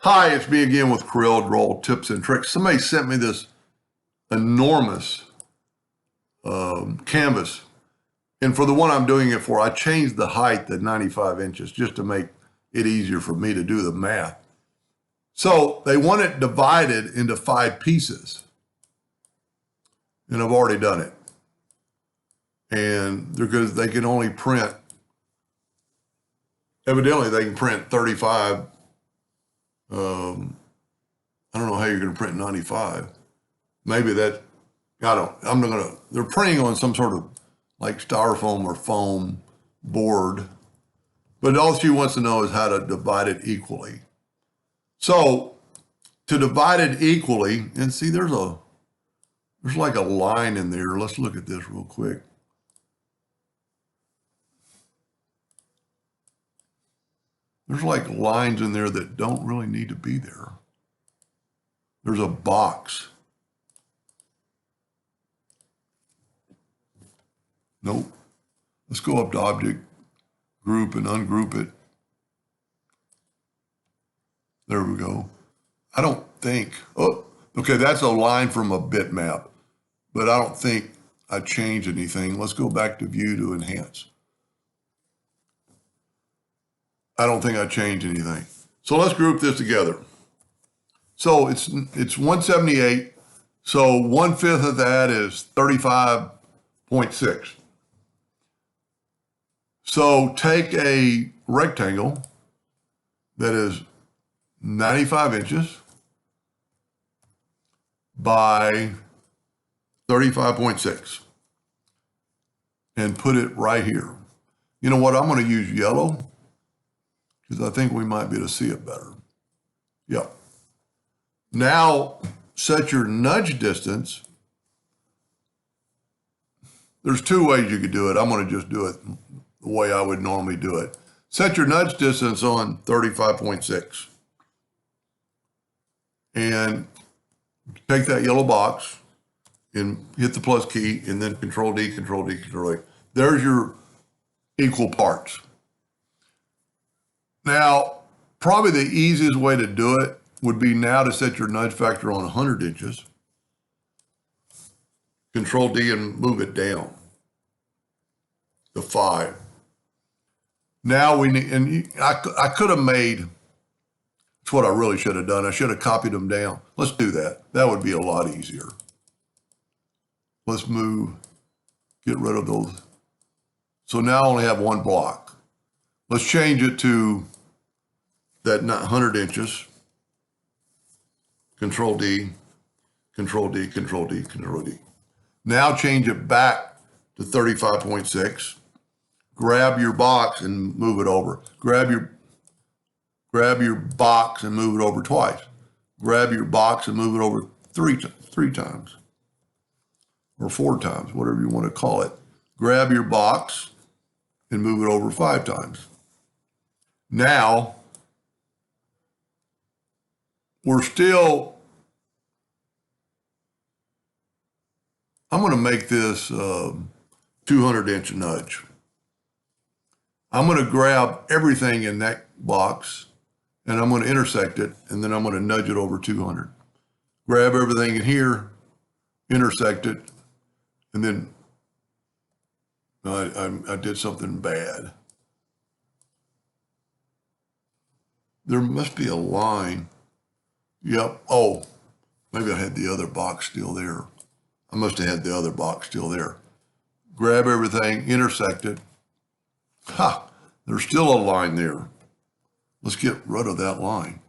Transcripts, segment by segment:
Hi, it's me again with CorelDraw Tips and Tricks. Somebody sent me this enormous canvas. And for the one I'm doing it for, I changed the height to 95 inches just to make it easier for me to do the math. So they want it divided into 5 pieces. And I've already done it. And because they can only print, evidently they can print 35. I don't know how you're going to print 95. Maybe that, I'm not going to, they're printing on some sort of like styrofoam or foam board. But all she wants to know is how to divide it equally. So to divide it equally, and see there's like a line in there. Let's look at this real quick. There's like lines in there that don't really need to be there. There's a box. Nope. Let's go up to Object, Group, and ungroup it. There we go. I don't think, okay, that's a line from a bitmap, but I don't think I changed anything. Let's go back to View to Enhance. I don't think I changed anything. So let's group this together. So it's 178. So 1/5 of that is 35.6. So take a rectangle that is 95 inches by 35.6 and put it right here. You know what? I'm going to use yellow because I think we might be able to see it better. Yep. Now set your nudge distance. There's 2 ways you could do it. I'm going to just do it the way I would normally do it. Set your nudge distance on 35.6 and take that yellow box and hit the plus key and then Control D, Control D, Control D. There's your equal parts. Now, probably the easiest way to do it would be now to set your nudge factor on 100 inches. Control D and move it down to 5. Now we need, and I could have made, it's what I really should have done. I should have copied them down. Let's do that. That would be a lot easier. Let's get rid of those. So now I only have 1 block. Let's change it to that 100 inches. Control D, Control D, Control D, Control D. Now change it back to 35.6. Grab your box and move it over. Grab your box and move it over twice. Grab your box and move it over three times or 4 times, whatever you want to call it. Grab your box and move it over 5 times. Now we're still, I'm going to make this 200-inch nudge. I'm going to grab everything in that box and I'm going to intersect it and then I'm going to nudge it over 200. Grab everything in here, intersect it, and then I did something bad. There must be a line. Yep. Oh, maybe I had the other box still there. I must have had the other box still there. Grab everything, intersect it. Ha! There's still a line there. Let's get rid of that line.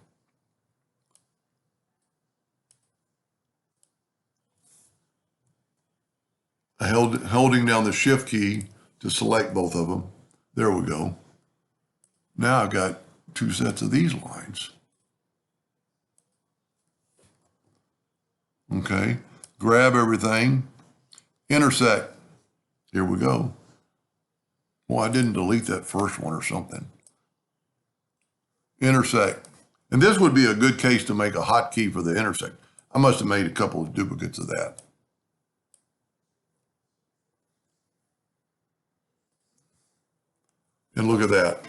Holding down the Shift key to select both of them. There we go. Now I've got 2 sets of these lines. Okay, grab everything, intersect. Here we go. Well, I didn't delete that first one or something. Intersect. And this would be a good case to make a hotkey for the intersect. I must have made a couple of duplicates of that. And look at that.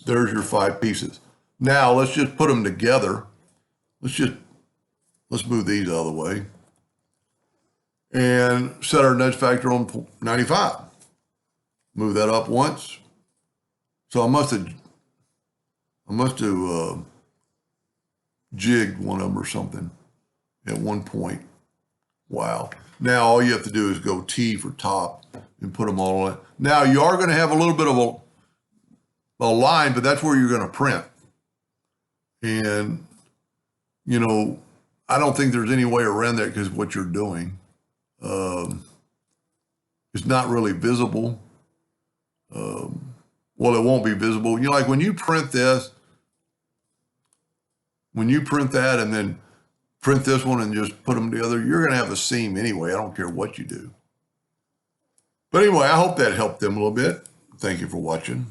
There's your 5 pieces. Now let's just put them together. Let's move these out of the way and set our nudge factor on 95. Move that up once. So I must have jigged one of them or something at one point. Wow. Now all you have to do is go T for top and put them all in. Now you are going to have a little bit of a line, but that's where you're going to print. And, you know, I don't think there's any way around that because what you're doing. It's not really visible. Well, it won't be visible. You know, like when you print this, when you print that and then print this one and just put them together, you're going to have a seam anyway. I don't care what you do. But anyway, I hope that helped them a little bit. Thank you for watching.